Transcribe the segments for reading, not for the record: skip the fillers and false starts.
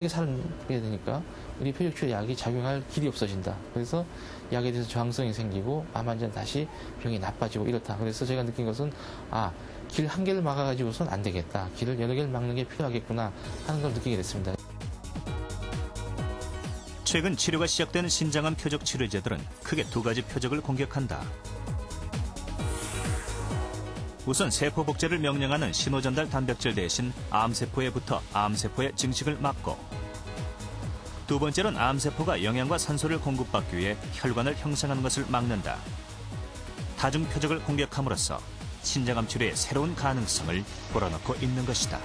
살게 되니까 우리 표적치료 약이 작용할 길이 없어진다. 그래서 약에 대해서 저항성이 생기고 암 환자는 다시 병이 나빠지고 이렇다. 그래서 제가 느낀 것은 길 한 개를 막아가지고선 안 되겠다. 길을 여러 개를 막는 게 필요하겠구나 하는 걸 느끼게 됐습니다. 최근 치료가 시작된 신장암 표적 치료제들은 크게 두 가지 표적을 공격한다. 우선 세포 복제를 명령하는 신호전달 단백질 대신 암세포에 붙어 암세포의 증식을 막고, 두 번째로는 암세포가 영양과 산소를 공급받기 위해 혈관을 형성하는 것을 막는다. 다중 표적을 공격함으로써 신장암 치료의 새로운 가능성을 불어넣고 있는 것이다.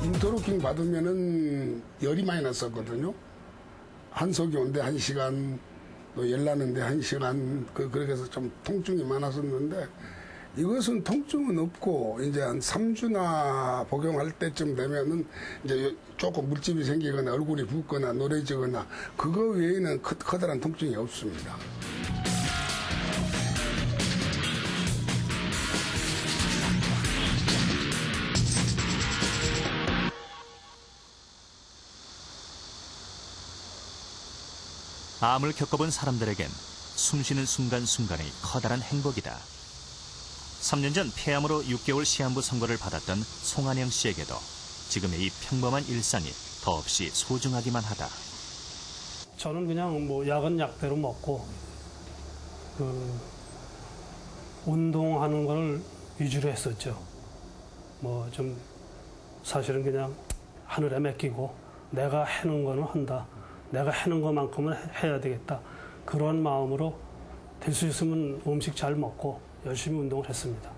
인터로킹 받으면은 열이 많이 났었거든요. 한속이 온데 1시간, 또 열 나는데 1시간, 그렇게 해서 좀 통증이 많았었는데, 이것은 통증은 없고, 이제 한 3주나 복용할 때쯤 되면은, 이제 조금 물집이 생기거나 얼굴이 붓거나 노래지거나, 그거 외에는 커다란 통증이 없습니다. 암을 겪어본 사람들에겐 숨쉬는 순간순간이 커다란 행복이다. 3년 전 폐암으로 6개월 시한부 선고를 받았던 송한영 씨에게도 지금의 이 평범한 일상이 더없이 소중하기만 하다. 저는 그냥 약은 약대로 먹고 운동하는 걸 위주로 했었죠. 좀 사실은 그냥 하늘에 맡기고 내가 해는 거는 한다. 내가 해는 것만큼은 해야 되겠다. 그런 마음으로 될 수 있으면 음식 잘 먹고 열심히 운동을 했습니다.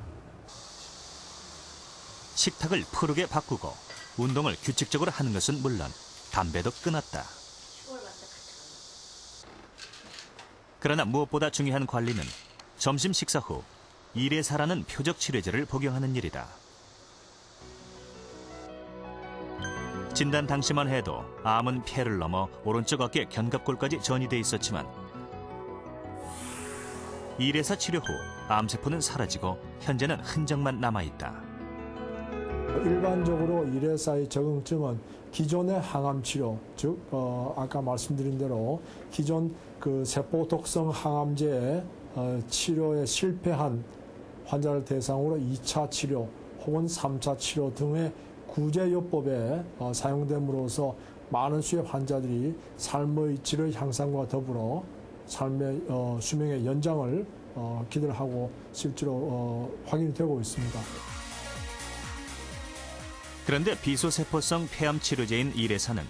식탁을 푸르게 바꾸고 운동을 규칙적으로 하는 것은 물론 담배도 끊었다. 그러나 무엇보다 중요한 관리는 점심 식사 후 이레사라는 표적 치료제를 복용하는 일이다. 진단 당시만 해도 암은 폐를 넘어 오른쪽 어깨 견갑골까지 전이돼 있었지만, 이레사 치료 후 암세포는 사라지고 현재는 흔적만 남아있다. 일반적으로 이레사의 적응증은 기존의 항암 치료, 즉 아까 말씀드린 대로 기존 세포 독성 항암제 치료에 실패한 환자를 대상으로 2차 치료 혹은 3차 치료 등의 구제요법에 사용됨으로써 많은 수의 환자들이 삶의 질의 향상과 더불어 삶의 수명의 연장을 기대를 하고 실제로 확인이 되고 있습니다. 그런데 비소세포성 폐암 치료제인 이레사는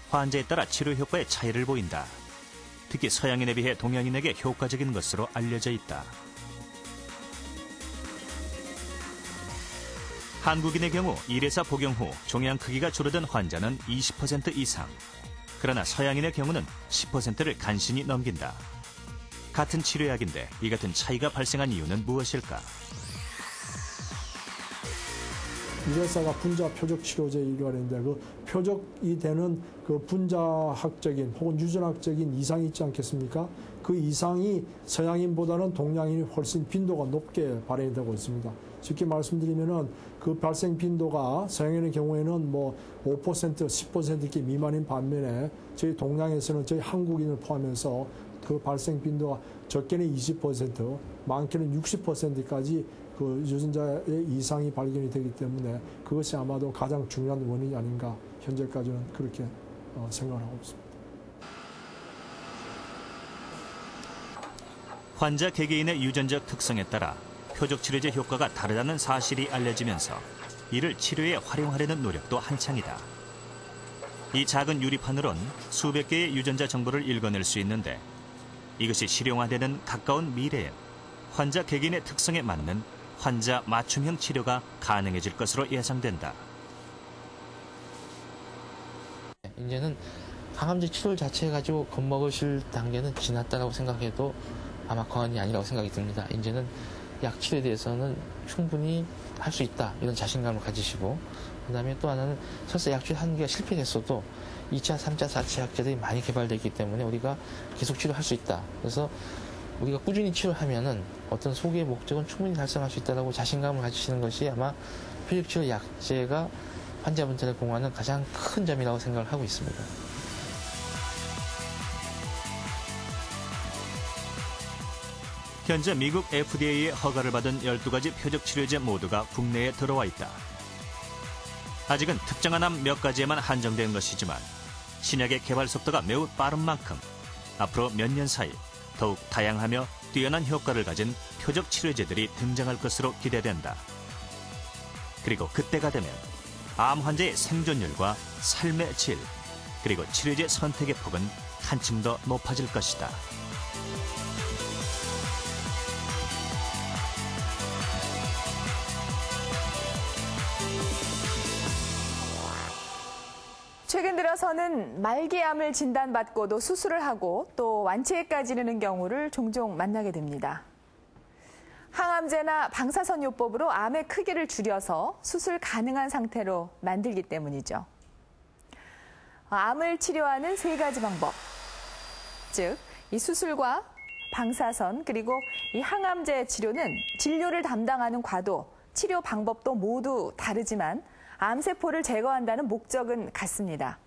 환자에 따라 치료 효과에 차이를 보인다. 특히 서양인에 비해 동양인에게 효과적인 것으로 알려져 있다. 한국인의 경우 이레사 복용 후 종양 크기가 줄어든 환자는 20% 이상. 그러나 서양인의 경우는 10%를 간신히 넘긴다. 같은 치료약인데 이 같은 차이가 발생한 이유는 무엇일까? 이레사가 분자 표적 치료제 일환인데 표적이 되는 분자학적인 혹은 유전학적인 이상이 있지 않겠습니까? 그 이상이 서양인보다는 동양인이 훨씬 빈도가 높게 발현이 되고 있습니다. 쉽게 말씀드리면은 그 발생 빈도가 서양인의 경우에는 5%, 10% 이렇게 미만인 반면에 저희 동양에서는 저희 한국인을 포함해서 그 발생 빈도가 적게는 20%, 많게는 60%까지 그 유전자의 이상이 발견이 되기 때문에 그것이 아마도 가장 중요한 원인이 아닌가 현재까지는 그렇게 생각을 하고 있습니다. 환자 개개인의 유전적 특성에 따라 표적 치료제 효과가 다르다는 사실이 알려지면서 이를 치료에 활용하려는 노력도 한창이다. 이 작은 유리판으론 수백 개의 유전자 정보를 읽어낼 수 있는데, 이것이 실용화되는 가까운 미래엔 환자 개개인의 특성에 맞는 환자 맞춤형 치료가 가능해질 것으로 예상된다. 이제는 항암제 치료 자체 가지고 겁먹으실 단계는 지났다고 생각해도 아마 과언이 아니라고 생각이 듭니다. 이제는 약 치료에 대해서는 충분히 할 수 있다, 이런 자신감을 가지시고, 그 다음에 또 하나는 설사 약 치료 한 개가 실패했어도 2차, 3차, 4차 약제들이 많이 개발되어 있기 때문에 우리가 계속 치료할 수 있다. 그래서 우리가 꾸준히 치료하면은 어떤 소개의 목적은 충분히 달성할 수 있다고 자신감을 가지시는 것이 아마 표적치료 약제가 환자분들의 공헌하는 가장 큰 점이라고 생각을 하고 있습니다. 현재 미국 FDA의 허가를 받은 12가지 표적치료제 모두가 국내에 들어와 있다. 아직은 특정한 암 몇 가지에만 한정된 것이지만 신약의 개발 속도가 매우 빠른 만큼 앞으로 몇 년 사이 더욱 다양하며 뛰어난 효과를 가진 표적치료제들이 등장할 것으로 기대된다. 그리고 그때가 되면 암 환자의 생존율과 삶의 질, 그리고 치료제 선택의 폭은 한층 더 높아질 것이다. 최근 들어서는 말기암을 진단받고도 수술을 하고 또 완치에까지 이르는 경우를 종종 만나게 됩니다. 항암제나 방사선요법으로 암의 크기를 줄여서 수술 가능한 상태로 만들기 때문이죠. 암을 치료하는 3가지 방법, 즉 이 수술과 방사선 그리고 이 항암제 치료는 진료를 담당하는 과도, 치료 방법도 모두 다르지만 암세포를 제거한다는 목적은 같습니다.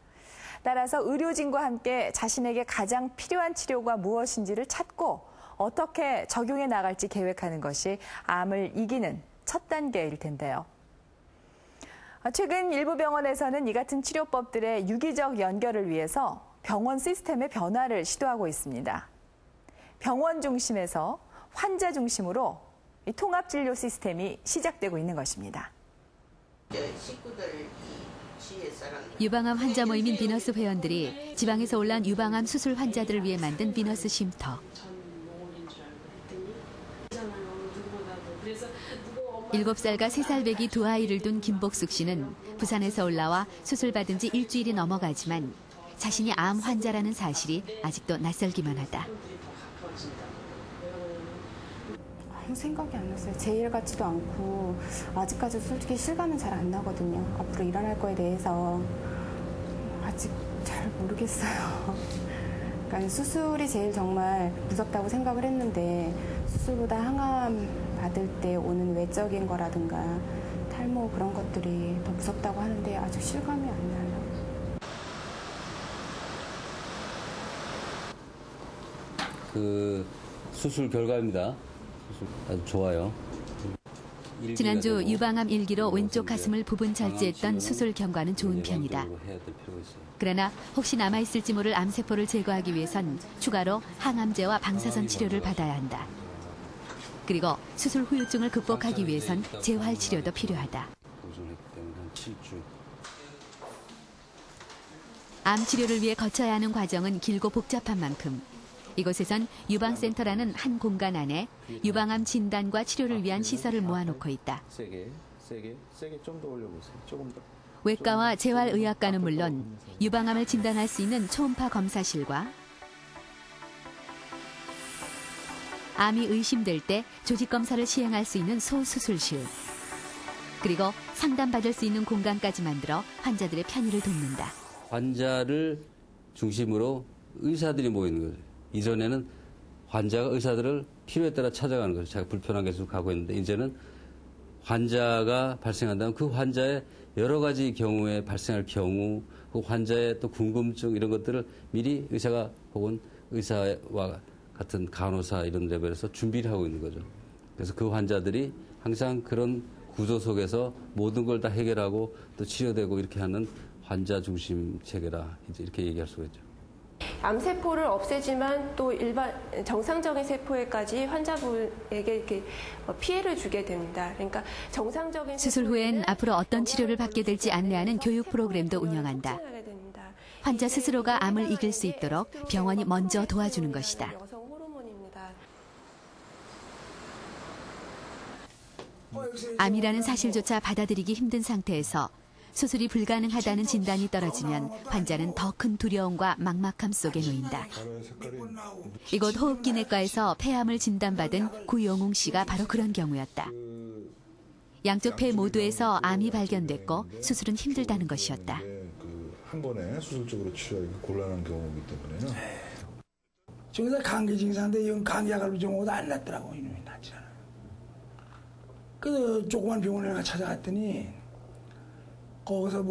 따라서 의료진과 함께 자신에게 가장 필요한 치료가 무엇인지를 찾고 어떻게 적용해 나갈지 계획하는 것이 암을 이기는 첫 단계일 텐데요. 최근 일부 병원에서는 이 같은 치료법들의 유기적 연결을 위해서 병원 시스템의 변화를 시도하고 있습니다. 병원 중심에서 환자 중심으로 이 통합진료 시스템이 시작되고 있는 것입니다. 유방암 환자 모임인 비너스 회원들이 지방에서 올라온 유방암 수술 환자들을 위해 만든 비너스 쉼터. 7살과 3살 배기 2아이를 둔 김복숙 씨는 부산에서 올라와 수술받은 지 일주일이 넘어가지만 자신이 암 환자라는 사실이 아직도 낯설기만 하다. 아무 생각이 안 났어요. 제 일 같지도 않고 아직까지 솔직히 실감은 잘 안 나거든요. 앞으로 일어날 거에 대해서 아직 잘 모르겠어요. 그러니까 수술이 제일 정말 무섭다고 생각을 했는데 수술보다 항암 받을 때 오는 외적인 거라든가 탈모 그런 것들이 더 무섭다고 하는데 아직 실감이 안 나요. 그 수술 결과입니다. 아주 좋아요. 지난주 유방암 1기로 왼쪽 가슴을 부분 절제했던 수술 경과는 좋은 편이다. 그러나 혹시 남아있을지 모를 암세포를 제거하기 위해선 추가로 항암제와 방사선 치료를 받아야 한다. 그리고 수술 후유증을 극복하기 위해선 재활 치료도 필요하다. 암 치료를 위해 거쳐야 하는 과정은 길고 복잡한 만큼 이곳에선 유방센터라는 한 공간 안에 유방암 진단과 치료를 위한 시설을 모아놓고 있다. 세게 좀 더 올려보세요. 조금 더. 외과와 재활의학과는 물론 유방암을 진단할 수 있는 초음파 검사실과 암이 의심될 때 조직검사를 시행할 수 있는 소수술실, 그리고 상담받을 수 있는 공간까지 만들어 환자들의 편의를 돕는다. 환자를 중심으로 의사들이 모이는 거죠. 이전에는 환자가 의사들을 필요에 따라 찾아가는 거죠. 자기가 불편한 게 가고 있는데 이제는 환자가 발생한다면 그 환자의 여러 가지 경우에 발생할 경우, 그 환자의 또 궁금증 이런 것들을 미리 의사가 혹은 의사와 같은 간호사 이런 레벨에서 준비를 하고 있는 거죠. 그래서 그 환자들이 항상 그런 구조 속에서 모든 걸 다 해결하고 또 치료되고 이렇게 하는 환자 중심 체계라 이제 이렇게 얘기할 수가 있죠. 암세포를 없애지만 또 일반 정상적인 세포에까지 환자분에게 이렇게 피해를 주게 됩니다. 그러니까 정상적인 수술 후엔 앞으로 어떤 치료를 받게 될지 안내하는 교육 프로그램도 운영한다. 환자 스스로가 암을 이길 수 있도록 병원이 먼저 도와주는 것이다. 암이라는 사실조차 받아들이기 힘든 상태에서 수술이 불가능하다는 진단이 떨어지면 환자는 더 큰 두려움과 막막함 속에 놓인다. 이곳 호흡기내과에서 폐암을 진단받은 구용웅 씨가 바로 그런 경우였다. 양쪽 폐 모두에서 암이 발견됐고 수술은 힘들다는 것이었다. 한 번에 수술적으로 치료하기 곤란한 경우이기 때문에요. 저기서 감기 증상인데 이건 감기약을 좀 안 낫더라고. 이놈이 낫지 않아요. 그래서 조그만 병원에 가 찾아갔더니 거기서